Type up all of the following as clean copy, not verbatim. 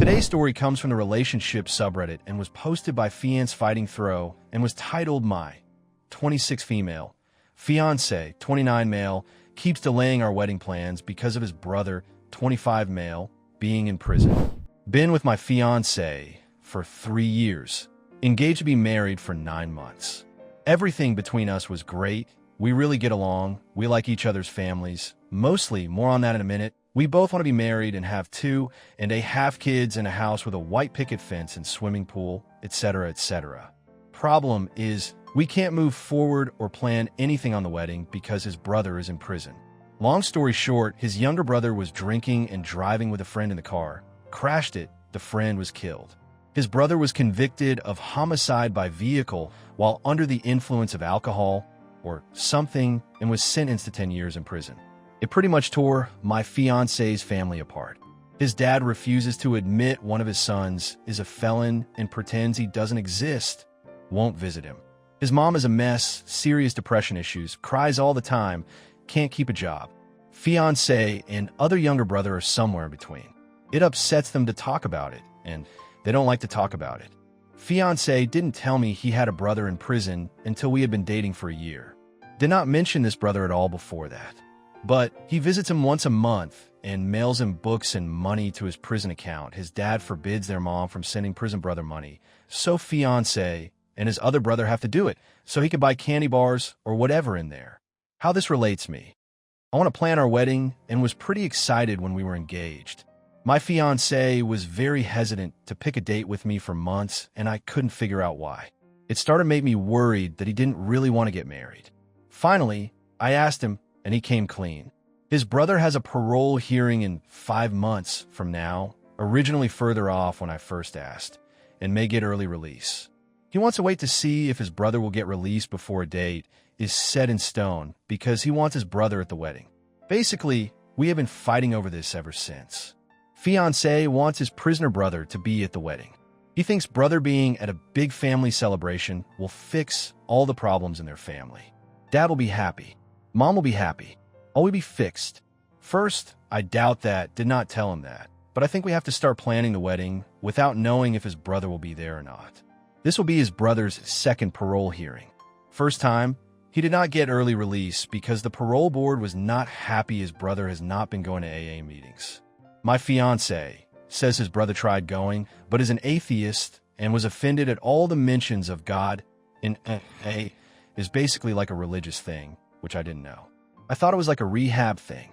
Today's story comes from the relationship subreddit and was posted by Fiancé Fighting Throw and was titled My 26 female, fiancé 29 male, keeps delaying our wedding plans because of his brother 25 male being in prison. Been with my fiancé for 3 years, engaged to be married for 9 months. Everything between us was great. We really get along. We like each other's families. Mostly, more on that in a minute. We both want to be married and have 2.5 kids in a house with a white picket fence and swimming pool, etc., etc. Problem is, we can't move forward or plan anything on the wedding because his brother is in prison. Long story short, his younger brother was drinking and driving with a friend in the car, crashed it, the friend was killed. His brother was convicted of homicide by vehicle while under the influence of alcohol or something and was sentenced to 10 years in prison. It pretty much tore my fiancé's family apart. His dad refuses to admit one of his sons is a felon and pretends he doesn't exist, won't visit him. His mom is a mess, serious depression issues, cries all the time, can't keep a job. Fiancé and other younger brother are somewhere in between. It upsets them to talk about it, and they don't like to talk about it. Fiancé didn't tell me he had a brother in prison until we had been dating for a year. Did not mention this brother at all before that. But he visits him once a month and mails him books and money to his prison account. His dad forbids their mom from sending prison brother money. So Fiancé and his other brother have to do it so he can buy candy bars or whatever in there. How this relates me. I want to plan our wedding and was pretty excited when we were engaged. My fiancé was very hesitant to pick a date with me for months, and I couldn't figure out why. It started to make me worried that he didn't really want to get married. Finally, I asked him, and he came clean. His brother has a parole hearing in 5 months from now, originally further off when I first asked, and may get early release. He wants to wait to see if his brother will get released before a date is set in stone because he wants his brother at the wedding. Basically, we have been fighting over this ever since. Fiancé wants his prisoner brother to be at the wedding. He thinks brother being at a big family celebration will fix all the problems in their family. Dad will be happy. Mom will be happy. All will be fixed. First, I doubt that, did not tell him that, but I think we have to start planning the wedding without knowing if his brother will be there or not. This will be his brother's second parole hearing. First time, he did not get early release because the parole board was not happy his brother has not been going to AA meetings. My fiancé says his brother tried going, but is an atheist and was offended at all the mentions of God in AA is basically like a religious thing, which I didn't know. I thought it was like a rehab thing.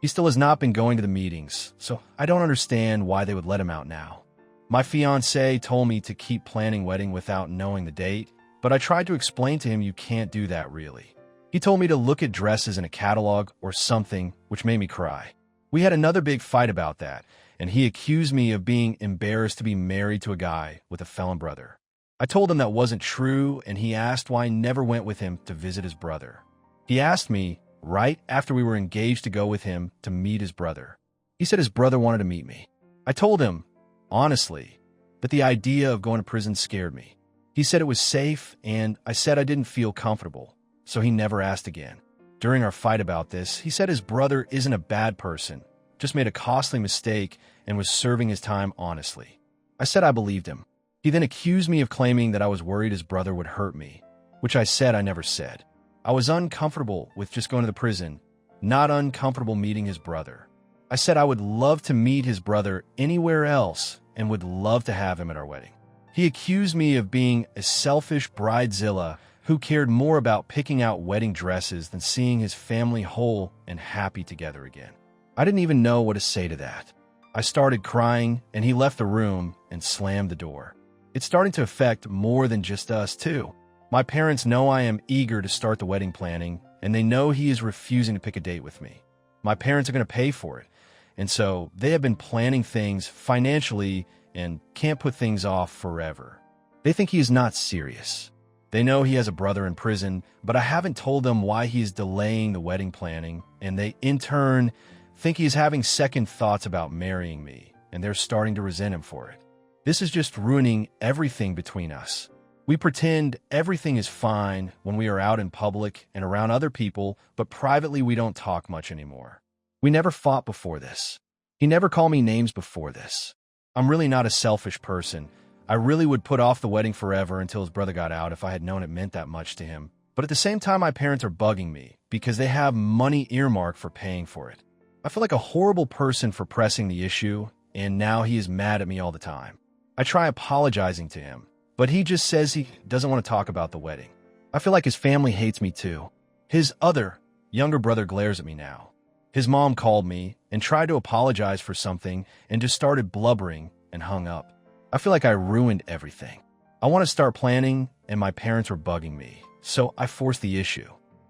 He still has not been going to the meetings, so I don't understand why they would let him out now. My fiancé told me to keep planning wedding without knowing the date, but I tried to explain to him you can't do that really. He told me to look at dresses in a catalog or something, which made me cry. We had another big fight about that, and he accused me of being embarrassed to be married to a guy with a felon brother. I told him that wasn't true, and he asked why I never went with him to visit his brother. He asked me, right after we were engaged, to go with him to meet his brother. He said his brother wanted to meet me. I told him, honestly, that the idea of going to prison scared me. He said it was safe, and I said I didn't feel comfortable, so he never asked again. During our fight about this, he said his brother isn't a bad person, just made a costly mistake and was serving his time honestly. I said I believed him. He then accused me of claiming that I was worried his brother would hurt me, which I said I never said. I was uncomfortable with just going to the prison, not uncomfortable meeting his brother. I said I would love to meet his brother anywhere else and would love to have him at our wedding. He accused me of being a selfish bridezilla who cared more about picking out wedding dresses than seeing his family whole and happy together again. I didn't even know what to say to that. I started crying, and he left the room and slammed the door. It's starting to affect more than just us, too. My parents know I am eager to start the wedding planning, and they know he is refusing to pick a date with me. My parents are going to pay for it, and so they have been planning things financially and can't put things off forever. They think he is not serious. They know he has a brother in prison, but I haven't told them why he is delaying the wedding planning, and they, in turn, think he is having second thoughts about marrying me, and they're starting to resent him for it. This is just ruining everything between us. We pretend everything is fine when we are out in public and around other people, but privately we don't talk much anymore. We never fought before this. He never called me names before this. I'm really not a selfish person. I really would put off the wedding forever until his brother got out if I had known it meant that much to him. But at the same time, my parents are bugging me because they have money earmarked for paying for it. I feel like a horrible person for pressing the issue, and now he is mad at me all the time. I try apologizing to him, but he just says he doesn't want to talk about the wedding. I feel like his family hates me too. His other, younger brother glares at me now. His mom called me and tried to apologize for something and just started blubbering and hung up. I feel like I ruined everything. I want to start planning, and my parents were bugging me, so I forced the issue.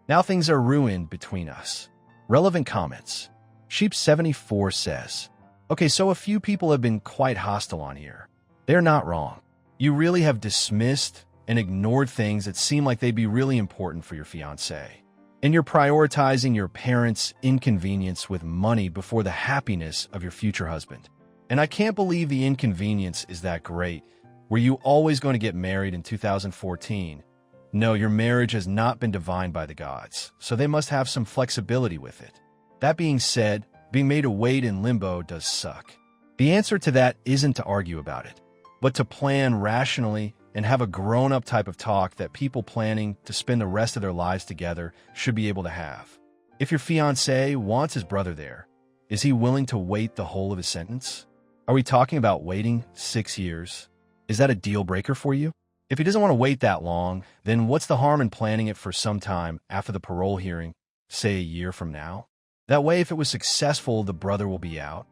Now things are ruined between us. Relevant comments. Sheep74 says, okay, so a few people have been quite hostile on here. They're not wrong. You really have dismissed and ignored things that seem like they'd be really important for your fiancé. And you're prioritizing your parents' inconvenience with money before the happiness of your future husband. And I can't believe the inconvenience is that great. Were you always going to get married in 2014? No, your marriage has not been divined by the gods, so they must have some flexibility with it. That being said, being made to wait in limbo does suck. The answer to that isn't to argue about it, but to plan rationally and have a grown-up type of talk that people planning to spend the rest of their lives together should be able to have. If your fiancé wants his brother there, is he willing to wait the whole of his sentence? Are we talking about waiting 6 years? Is that a deal breaker for you? If he doesn't want to wait that long, then what's the harm in planning it for some time after the parole hearing, say a year from now? That way, if it was successful, the brother will be out.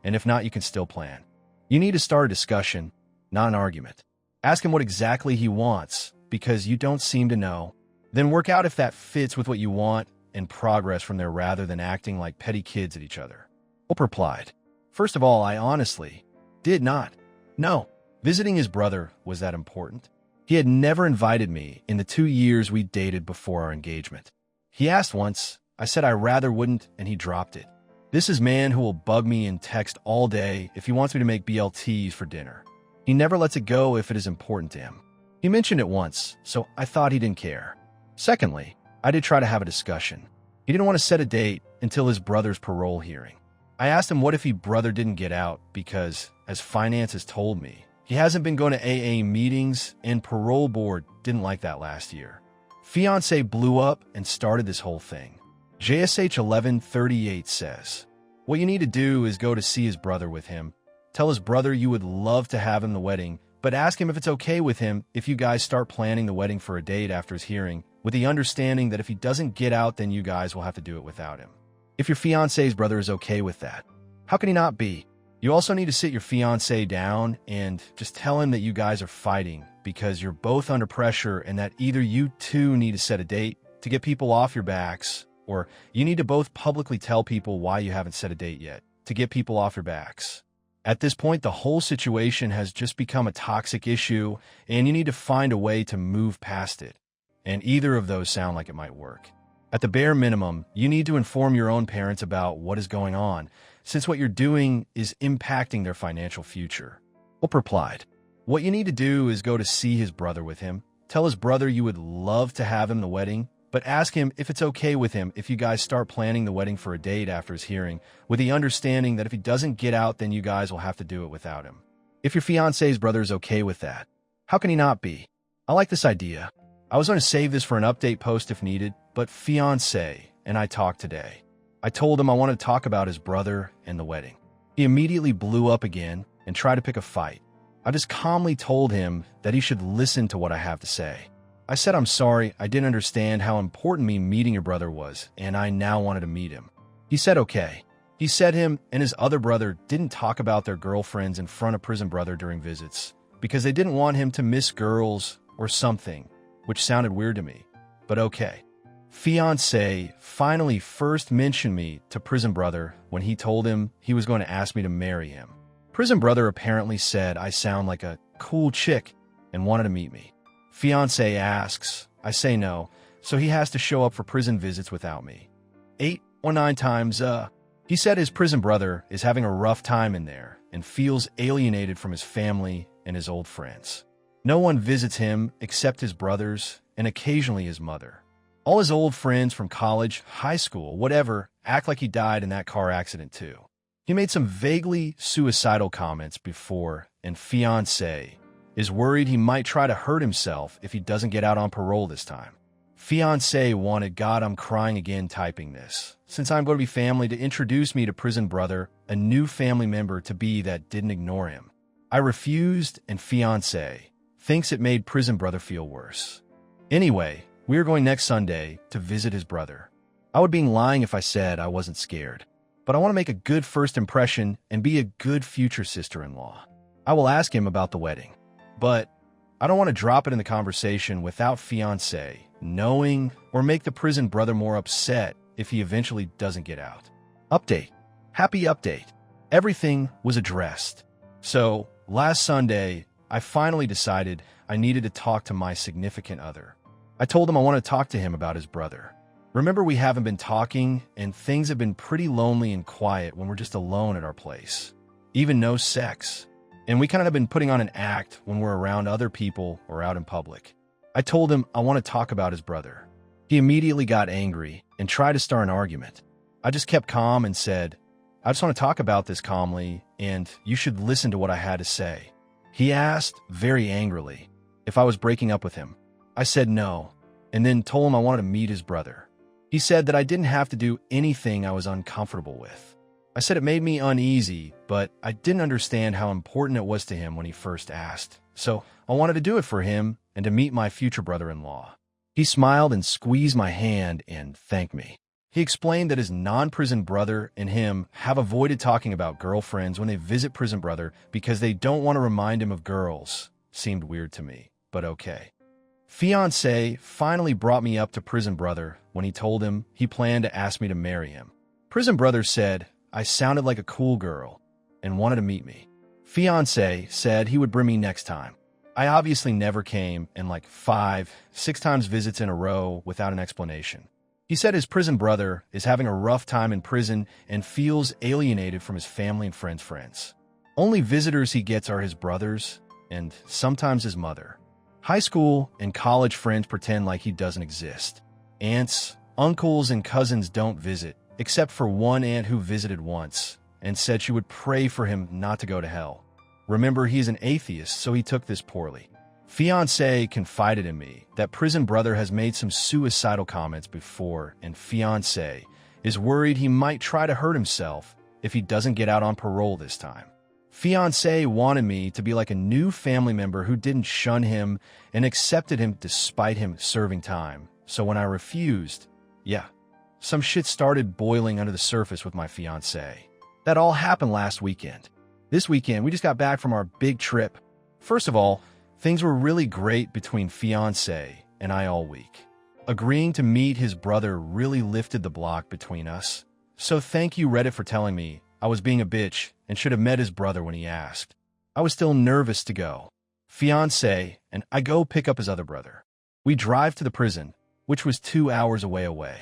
And if not, you can still plan. You need to start a discussion, not an argument. Ask him what exactly he wants, because you don't seem to know. Then work out if that fits with what you want and progress from there rather than acting like petty kids at each other. Hope replied, first of all, I honestly did not know visiting his brother was that important. He had never invited me in the 2 years we dated before our engagement. He asked once, I said I rather wouldn't, and he dropped it. This is man who will bug me and text all day if he wants me to make BLTs for dinner. He never lets it go if it is important to him. He mentioned it once, so I thought he didn't care. Secondly, I did try to have a discussion. He didn't want to set a date until his brother's parole hearing. I asked him what if his brother didn't get out because, as finance has told me, he hasn't been going to AA meetings and parole board didn't like that last year. Fiancé blew up and started this whole thing. JSH1138 says, what you need to do is go to see his brother with him. Tell his brother you would love to have him the wedding, but ask him if it's okay with him if you guys start planning the wedding for a date after his hearing, with the understanding that if he doesn't get out, then you guys will have to do it without him. If your fiancé's brother is okay with that, how can he not be? You also need to sit your fiancé down and just tell him that you guys are fighting because you're both under pressure and that either you two need to set a date to get people off your backs, or you need to both publicly tell people why you haven't set a date yet to get people off your backs. At this point, the whole situation has just become a toxic issue, and you need to find a way to move past it. And either of those sound like it might work. At the bare minimum, you need to inform your own parents about what is going on, since what you're doing is impacting their financial future. Hope replied, what you need to do is go to see his brother with him. Tell his brother you would love to have him the wedding, but ask him if it's okay with him if you guys start planning the wedding for a date after his hearing, with the understanding that if he doesn't get out, then you guys will have to do it without him. If your fiancé's brother is okay with that, how can he not be? I like this idea. I was going to save this for an update post if needed, but Fiancé and I talked today. I told him I wanted to talk about his brother and the wedding. He immediately blew up again and tried to pick a fight. I just calmly told him that he should listen to what I have to say. I said I'm sorry, I didn't understand how important me meeting your brother was, and I now wanted to meet him. He said okay. He said him and his other brother didn't talk about their girlfriends in front of prison brother during visits because they didn't want him to miss girls or something, which sounded weird to me, but okay. Fiancé finally first mentioned me to prison brother when he told him he was going to ask me to marry him. Prison brother apparently said I sound like a cool chick and wanted to meet me. Fiancé asks, I say no, so he has to show up for prison visits without me. 8 or 9 times, He said his prison brother is having a rough time in there and feels alienated from his family and his old friends. No one visits him except his brothers and occasionally his mother. All his old friends from college, high school, whatever, act like he died in that car accident too. He made some vaguely suicidal comments before, and Fiancé is worried he might try to hurt himself if he doesn't get out on parole this time. Fiancé wanted God I'm crying again typing this, since I'm going to be family, to introduce me to prison brother, a new family member to be that didn't ignore him. I refused, and Fiancé thinks it made prison brother feel worse. Anyway, we are going next Sunday to visit his brother. I would be lying if I said I wasn't scared, but I want to make a good first impression and be a good future sister-in-law. I will ask him about the wedding, but I don't want to drop it in the conversation without Fiancé knowing or make the prison brother more upset if he eventually doesn't get out. Update. Happy update. Everything was addressed. So, last Sunday, I finally decided I needed to talk to my significant other. I told him I want to talk to him about his brother. Remember, we haven't been talking, and things have been pretty lonely and quiet when we're just alone at our place. Even no sex. And we kind of have been putting on an act when we're around other people or out in public. I told him I want to talk about his brother. He immediately got angry and tried to start an argument. I just kept calm and said, I just want to talk about this calmly, and you should listen to what I had to say. He asked, very angrily, if I was breaking up with him. I said no, and then told him I wanted to meet his brother. He said that I didn't have to do anything I was uncomfortable with. I said it made me uneasy, but I didn't understand how important it was to him when he first asked. So I wanted to do it for him and to meet my future brother-in-law. He smiled and squeezed my hand and thanked me. He explained that his non-prison brother and him have avoided talking about girlfriends when they visit prison brother because they don't want to remind him of girls. Seemed weird to me, but okay. Fiancé finally brought me up to prison brother when he told him he planned to ask me to marry him. Prison brother said I sounded like a cool girl and wanted to meet me. Fiancé said he would bring me next time. I obviously never came, and like 5, 6 times visits in a row without an explanation. He said his prison brother is having a rough time in prison and feels alienated from his family and friends. Only visitors he gets are his brothers and sometimes his mother. High school and college friends pretend like he doesn't exist. Aunts, uncles, and cousins don't visit, except for one aunt who visited once and said she would pray for him not to go to hell. Remember, he's an atheist, so he took this poorly. Fiancé confided in me that prison brother has made some suicidal comments before, and Fiancé is worried he might try to hurt himself if he doesn't get out on parole this time. Fiancé wanted me to be like a new family member who didn't shun him and accepted him despite him serving time. So when I refused, some shit started boiling under the surface with my fiancé. That all happened last weekend. This weekend, we just got back from our big trip. First of all, things were really great between Fiancé and I all week. Agreeing to meet his brother really lifted the block between us. So thank you, Reddit, for telling me I was being a bitch and should have met his brother when he asked. I was still nervous to go. Fiancé and I go pick up his other brother. We drive to the prison, which was 2 hours away.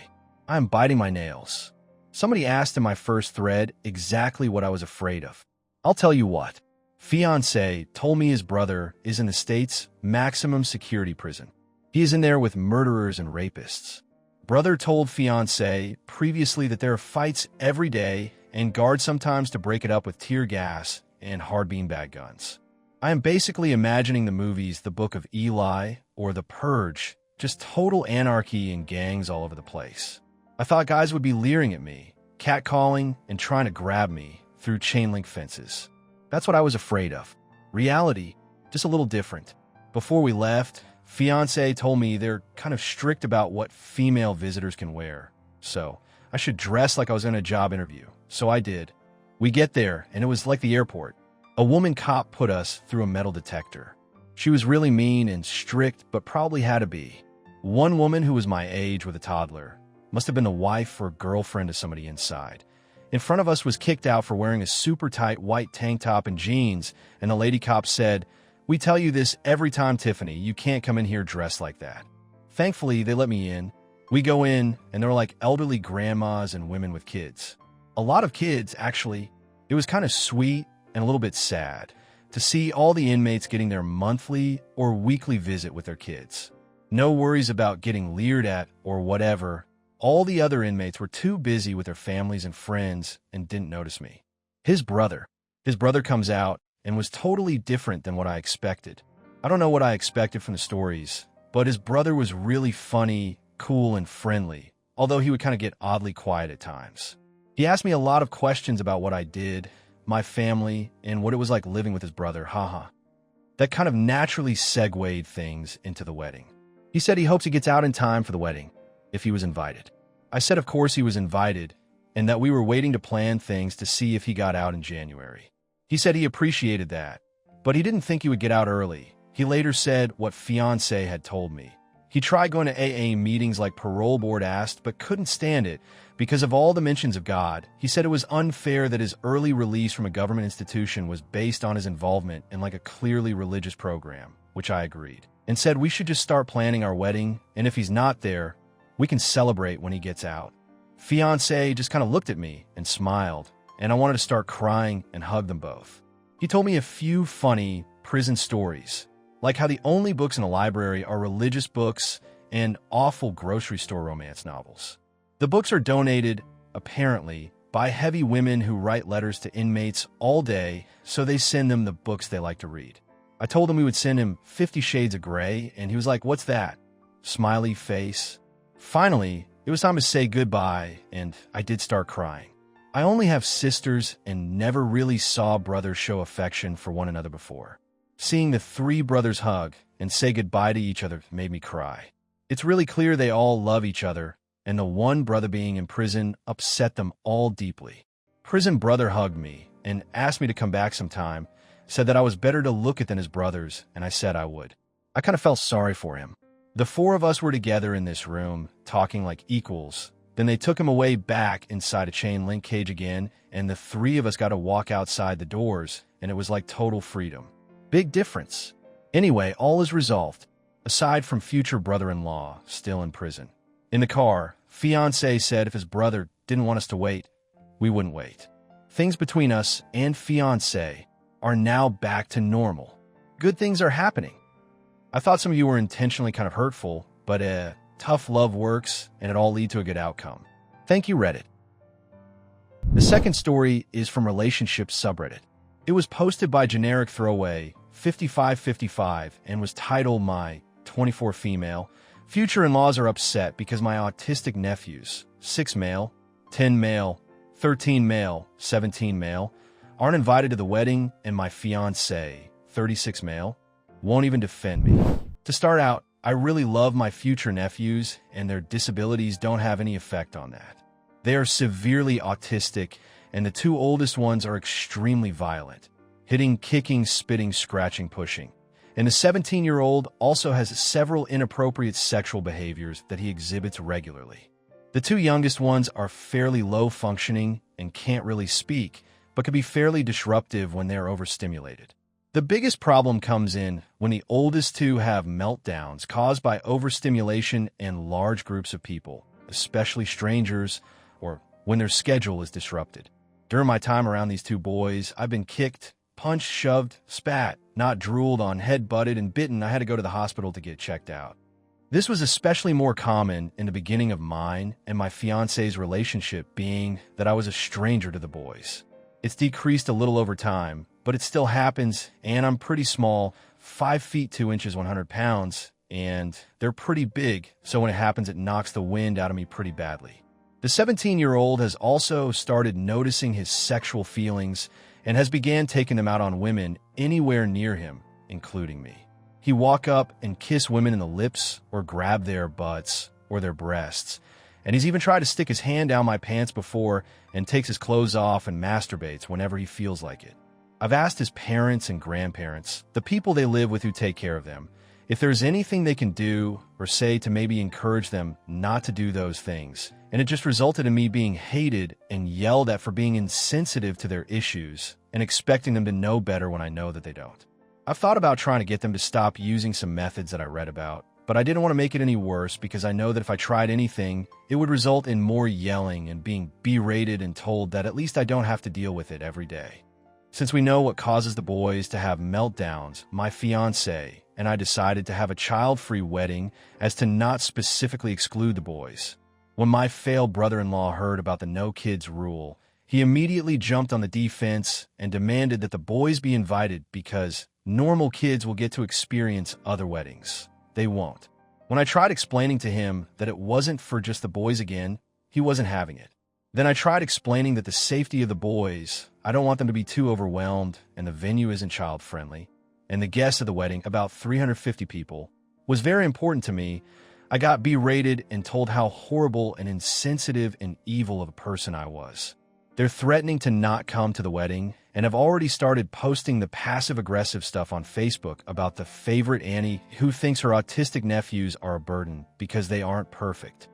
I'm biting my nails. Somebody asked in my first thread exactly what I was afraid of. I'll tell you what. Fiancé told me his brother is in the state's maximum security prison. He is in there with murderers and rapists. Brother told Fiancé previously that there are fights every day and guards sometimes to break it up with tear gas and hard beanbag guns. I am basically imagining the movies The Book of Eli or The Purge, just total anarchy and gangs all over the place. I thought guys would be leering at me, catcalling, and trying to grab me through chain link fences. That's what I was afraid of. Reality, just a little different. Before we left, Fiancé told me they're kind of strict about what female visitors can wear. So I should dress like I was in a job interview. So I did. We get there, and it was like the airport. A woman cop put us through a metal detector. She was really mean and strict, but probably had to be. One woman who was my age with a toddler must have been the wife or girlfriend of somebody inside. In front of us was kicked out for wearing a super tight white tank top and jeans, and the lady cop said, "We tell you this every time, Tiffany, you can't come in here dressed like that." Thankfully, they let me in. We go in, and there were like elderly grandmas and women with kids. A lot of kids, actually. It was kind of sweet and a little bit sad to see all the inmates getting their monthly or weekly visit with their kids. No worries about getting leered at or whatever. All the other inmates were too busy with their families and friends and didn't notice me. His brother. His brother comes out and was totally different than what I expected. I don't know what I expected from the stories, but his brother was really funny, cool, and friendly, although he would kind of get oddly quiet at times. He asked me a lot of questions about what I did, my family, and what it was like living with his brother, haha. That kind of naturally segued things into the wedding. He said he hopes he gets out in time for the wedding, if he was invited. I said of course he was invited, and that we were waiting to plan things to see if he got out in January. He said he appreciated that, but he didn't think he would get out early. He later said what Fiancé had told me. He tried going to AA meetings like parole board asked, but couldn't stand it because of all the mentions of God. He said it was unfair that his early release from a government institution was based on his involvement in like a clearly religious program, which I agreed, and said we should just start planning our wedding, and if he's not there, we can celebrate when he gets out. Fiancé just kind of looked at me and smiled, and I wanted to start crying and hug them both. He told me a few funny prison stories, like how the only books in a library are religious books and awful grocery store romance novels. The books are donated, apparently, by heavy women who write letters to inmates all day, so they send them the books they like to read. I told him we would send him 50 Shades of Grey, and he was like, "What's that?" Smiley face. Finally, it was time to say goodbye, and I did start crying. I only have sisters and never really saw brothers show affection for one another before. Seeing the three brothers hug and say goodbye to each other made me cry. It's really clear they all love each other, and the one brother being in prison upset them all deeply. Prison brother hugged me and asked me to come back sometime, said that I was better to look at than his brothers, and I said I would. I kind of felt sorry for him. The four of us were together in this room, talking like equals. Then they took him away back inside a chain link cage again, and the three of us got to walk outside the doors, and it was like total freedom. Big difference. Anyway, all is resolved, aside from future brother-in-law still in prison. In the car, Fiancé said if his brother didn't want us to wait, we wouldn't wait. Things between us and Fiancé are now back to normal. Good things are happening. I thought some of you were intentionally kind of hurtful, but tough love works, and it all lead to a good outcome. Thank you, Reddit. The second story is from Relationships subreddit. It was posted by generic throwaway 5555 and was titled My 24 Female. Future in-laws are upset because my autistic nephews, 6 male, 10 male, 13 male, 17 male, aren't invited to the wedding, and my fiancé, 36 male, won't even defend me. To start out, I really love my future nephews, and their disabilities don't have any effect on that. They are severely autistic, and the two oldest ones are extremely violent, hitting, kicking, spitting, scratching, pushing. And the 17-year-old also has several inappropriate sexual behaviors that he exhibits regularly. The two youngest ones are fairly low-functioning and can't really speak, but can be fairly disruptive when they are overstimulated. The biggest problem comes in when the oldest two have meltdowns caused by overstimulation and large groups of people, especially strangers, or when their schedule is disrupted. During my time around these two boys, I've been kicked, punched, shoved, spat, not drooled on, head-butted, and bitten. I had to go to the hospital to get checked out. This was especially more common in the beginning of mine and my fiancé's relationship, being that I was a stranger to the boys. It's decreased a little over time, but it still happens, and I'm pretty small, 5 feet 2 inches, 100 pounds, and they're pretty big, so when it happens, it knocks the wind out of me pretty badly. The 17-year-old has also started noticing his sexual feelings and has began taking them out on women anywhere near him, including me. He walk up and kiss women in the lips or grab their butts or their breasts, and he's even tried to stick his hand down my pants before and takes his clothes off and masturbates whenever he feels like it. I've asked his parents and grandparents, the people they live with who take care of them, if there's anything they can do or say to maybe encourage them not to do those things, and it just resulted in me being hated and yelled at for being insensitive to their issues and expecting them to know better when I know that they don't. I've thought about trying to get them to stop using some methods that I read about, but I didn't want to make it any worse because I know that if I tried anything, it would result in more yelling and being berated and told that at least I don't have to deal with it every day. Since we know what causes the boys to have meltdowns, my fiancé and I decided to have a child-free wedding as to not specifically exclude the boys. When my failed brother-in-law heard about the no kids rule, He immediately jumped on the defense and demanded that the boys be invited because normal kids will get to experience other weddings. They won't. When I tried explaining to him that it wasn't for just the boys again, he wasn't having it. Then I tried explaining that the safety of the boys, I don't want them to be too overwhelmed, and the venue isn't child-friendly, and the guests of the wedding, about 350 people, was very important to me. I got berated and told how horrible and insensitive and evil of a person I was. They're threatening to not come to the wedding and have already started posting the passive-aggressive stuff on Facebook about the favorite Annie who thinks her autistic nephews are a burden because they aren't perfect.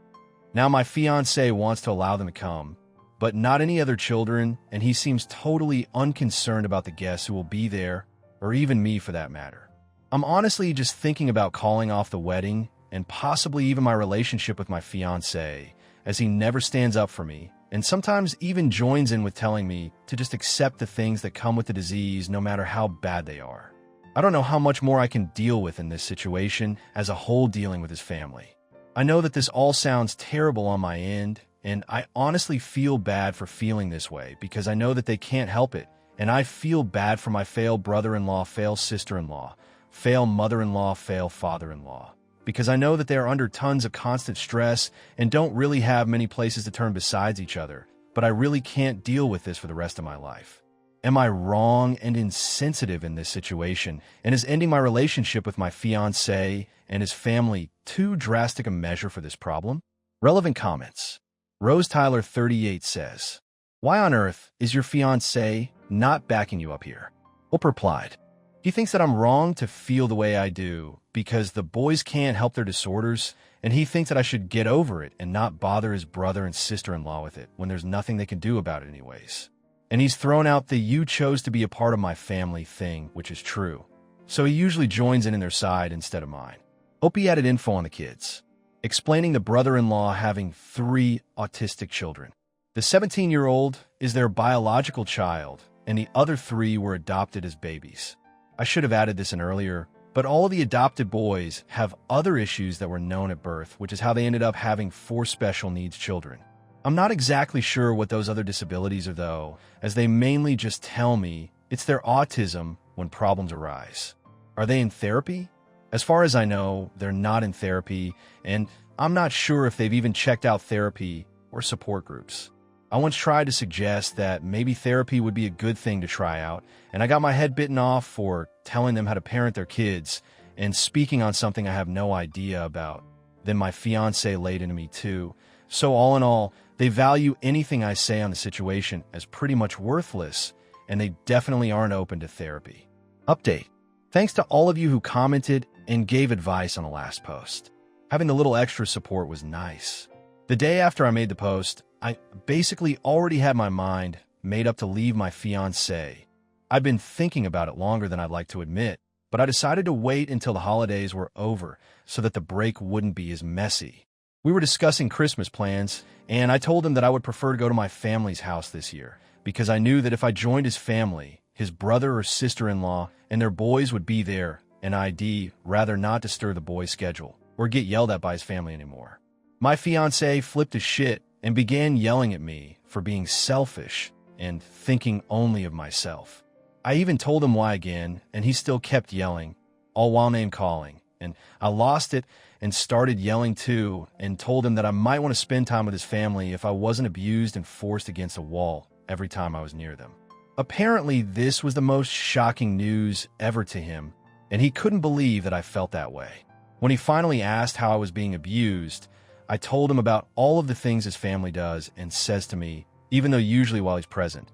Now my fiancé wants to allow them to come, but not any other children, and he seems totally unconcerned about the guests who will be there, or even me for that matter. I'm honestly just thinking about calling off the wedding and possibly even my relationship with my fiancé, as he never stands up for me, and sometimes even joins in with telling me to just accept the things that come with the disease no matter how bad they are. I don't know how much more I can deal with in this situation as a whole dealing with his family. I know that this all sounds terrible on my end, and I honestly feel bad for feeling this way because I know that they can't help it, and I feel bad for my fail brother-in-law, fail sister-in-law, fail mother-in-law, fail father-in-law, because I know that they are under tons of constant stress and don't really have many places to turn besides each other, but I really can't deal with this for the rest of my life. Am I wrong and insensitive in this situation, and is ending my relationship with my fiancé and his family too drastic a measure for this problem? Relevant comments. Rose Tyler 38 says, "Why on earth is your fiancé not backing you up here?" Oprah replied, "He thinks that I'm wrong to feel the way I do because the boys can't help their disorders, and he thinks that I should get over it and not bother his brother and sister-in-law with it when there's nothing they can do about it anyways. And he's thrown out the 'you chose to be a part of my family' thing, which is true. So he usually joins in their side instead of mine." Opie added info on the kids, explaining the brother-in-law having 3 autistic children. The 17-year-old is their biological child, and the other 3 were adopted as babies. I should have added this in earlier, but all of the adopted boys have other issues that were known at birth, which is how they ended up having 4 special needs children. I'm not exactly sure what those other disabilities are though, as they mainly just tell me it's their autism when problems arise. Are they in therapy? As far as I know, they're not in therapy, and I'm not sure if they've even checked out therapy or support groups. I once tried to suggest that maybe therapy would be a good thing to try out, and I got my head bitten off for telling them how to parent their kids and speaking on something I have no idea about. Then my fiancé laid into me too. So all in all, they value anything I say on the situation as pretty much worthless, and they definitely aren't open to therapy. Update. Thanks to all of you who commented and gave advice on the last post. Having the little extra support was nice. The day after I made the post, I basically already had my mind made up to leave my fiancé. I'd been thinking about it longer than I'd like to admit, but I decided to wait until the holidays were over so that the break wouldn't be as messy. We were discussing Christmas plans, and I told him that I would prefer to go to my family's house this year, because I knew that if I joined his family, his brother or sister-in-law and their boys would be there, and I'd rather not disturb the boy's schedule or get yelled at by his family anymore. My fiancé flipped his shit and began yelling at me for being selfish and thinking only of myself. I even told him why again, and he still kept yelling, all while name-calling, and I lost it and started yelling too, and told him that I might want to spend time with his family if I wasn't abused and forced against a wall every time I was near them. Apparently, this was the most shocking news ever to him, and he couldn't believe that I felt that way. When he finally asked how I was being abused, I told him about all of the things his family does and says to me, even though usually while he's present.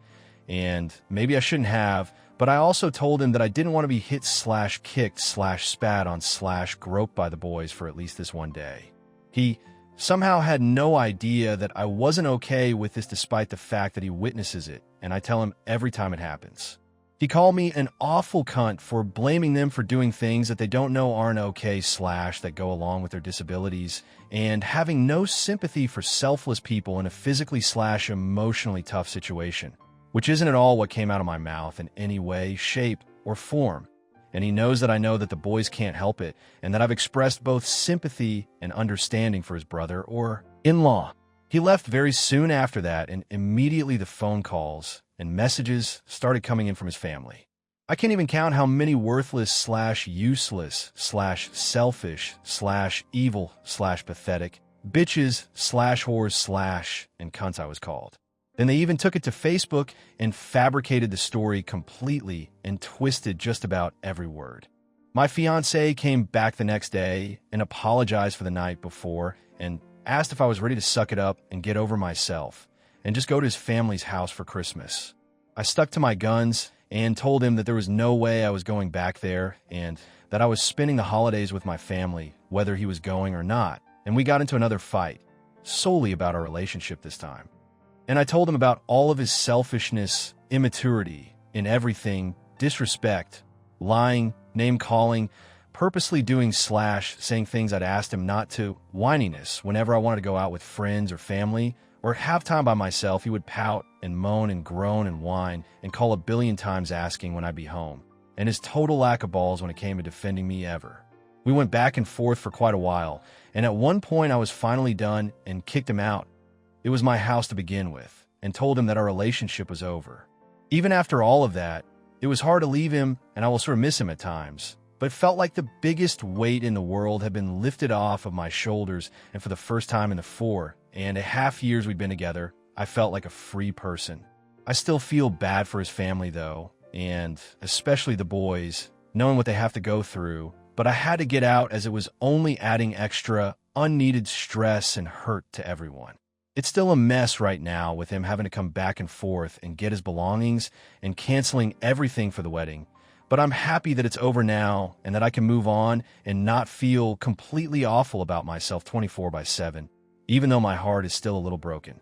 And maybe I shouldn't have, but I also told him that I didn't want to be hit/kicked/spat on/groped by the boys for at least this one day. He somehow had no idea that I wasn't okay with this despite the fact that he witnesses it, and I tell him every time it happens. He called me an awful cunt for blaming them for doing things that they don't know aren't okay/ that go along with their disabilities, and having no sympathy for selfless people in a physically/emotionally tough situation, which isn't at all what came out of my mouth in any way, shape, or form. And he knows that I know that the boys can't help it, and that I've expressed both sympathy and understanding for his brother or in-law. He left very soon after that, and immediately the phone calls and messages started coming in from his family. I can't even count how many worthless/useless/selfish/evil/pathetic bitches/whores/ and cunts I was called. Then they even took it to Facebook and fabricated the story completely and twisted just about every word. My fiancé came back the next day and apologized for the night before and asked if I was ready to suck it up and get over myself and just go to his family's house for Christmas. I stuck to my guns and told him that there was no way I was going back there and that I was spending the holidays with my family, whether he was going or not. And we got into another fight, solely about our relationship this time. And I told him about all of his selfishness, immaturity in everything, disrespect, lying, name-calling, purposely doing / saying things I'd asked him not to, whininess whenever I wanted to go out with friends or family, or have time by myself. He would pout and moan and groan and whine and call a billion times asking when I'd be home, and his total lack of balls when it came to defending me ever. We went back and forth for quite a while, and at one point I was finally done and kicked him out. It was my house to begin with, and told him that our relationship was over. Even after all of that, it was hard to leave him, and I will sort of miss him at times, but it felt like the biggest weight in the world had been lifted off of my shoulders, and for the first time in the 4.5 years we'd been together, I felt like a free person. I still feel bad for his family, though, and especially the boys, knowing what they have to go through, but I had to get out as it was only adding extra, unneeded stress and hurt to everyone. It's still a mess right now with him having to come back and forth and get his belongings and canceling everything for the wedding. But I'm happy that it's over now and that I can move on and not feel completely awful about myself 24/7, even though my heart is still a little broken.